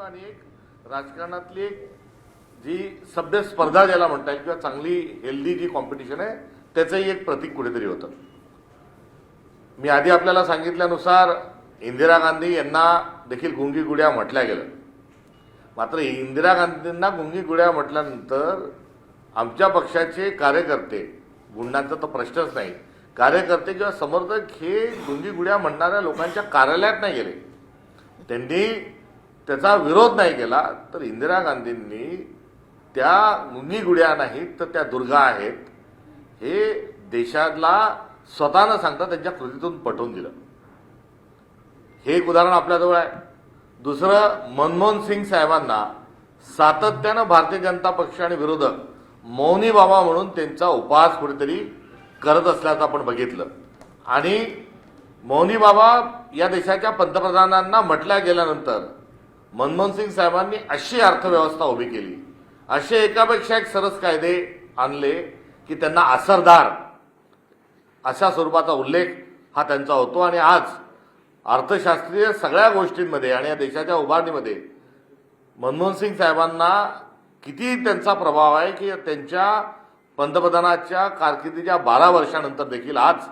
आणि एक राजकारणातली एक जी सभ्य स्पर्धा ज्याला म्हणता येईल किंवा चांगली हेल्दी जी कॉम्पिटिशन आहे त्याचंही एक प्रतीक कुठेतरी होतं. मी आधी आपल्याला सांगितल्यानुसार इंदिरा गांधी यांना देखील गुंगी गुड्या म्हटल्या गेलं. मात्र इंदिरा गांधींना गुंगी गुड्या म्हटल्यानंतर आमच्या पक्षाचे कार्यकर्ते, गुंडांचा तर प्रश्नच नाही, कार्यकर्ते किंवा समर्थक हे गुंगी गुड्या म्हणणाऱ्या लोकांच्या कार्यालयात नाही गेले, त्यांनी त्याचा विरोध नाही केला. तर इंदिरा गांधींनी त्या गुंगी गुड्या नाहीत तर त्या दुर्गा आहेत हे देशाला स्वतः न सांगता त्यांच्या कृतीतून पटवून दिलं. हे एक उदाहरण आपल्याजवळ आहे. दुसरं, मनमोहन सिंग साहेबांना सातत्यानं भारतीय जनता पक्ष आणि विरोधक मौनी बाबा म्हणून त्यांचा उपहास कुठेतरी करत असल्याचं आपण बघितलं. आणि मौनी बाबा या देशाच्या पंतप्रधानांना म्हटल्या गेल्यानंतर मनमोहन सिंग साहेबांनी अशी अर्थव्यवस्था उभी केली, असे एकापेक्षा एक सरस कायदे आणले की त्यांना असरदार अशा स्वरूपाचा उल्लेख हा त्यांचा होतो. आणि आज अर्थशास्त्रीय सगळ्या गोष्टींमध्ये आणि या देशाच्या उभारणीमध्ये मनमोहन सिंग साहेबांना किती त्यांचा प्रभाव आहे की त्यांच्या पंतप्रधानाच्या कारकिर्दीच्या 12 वर्षानंतर देखील आज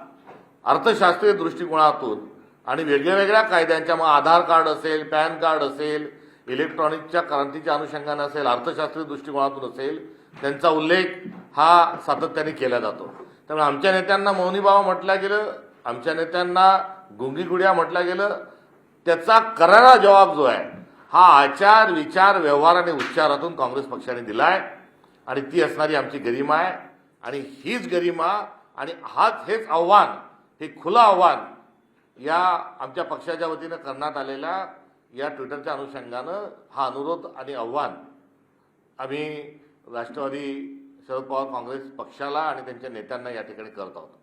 अर्थशास्त्रीय दृष्टिकोनातून आणि वेगळ्या कायद्यांच्या, मग आधार कार्ड असेल, पॅन कार्ड असेल, इलेक्ट्रॉनिकच्या क्रांतीच्या अनुषंगाने असेल, अर्थशास्त्रीय दृष्टिकोनातून असेल, त्यांचा उल्लेख हा सातत्याने केला जातो. त्यामुळे आमच्या नेत्यांना मौनी बाबा म्हटलं गेलं, आमच्या नेत्यांना गुंगी गुड्या म्हटलं गेलं, त्याचा करारा जबाब जो आहे हा आचार, विचार, व्यवहार आणि उच्चारातून काँग्रेस पक्षाने दिलाय. आणि ती असणारी आमची गरिमा आहे. आणि हीच गरिमा आणि हेच आव्हान, हे खुलं आव्हान या आमच्या पक्षाच्या वतीनं करण्यात आलेल्या या ट्विटरच्या अनुषंगानं हा अनुरोध आणि आव्हान आम्ही राष्ट्रवादी शरद पवार काँग्रेस पक्षाला आणि त्यांच्या नेत्यांना या ठिकाणी करत आहोत.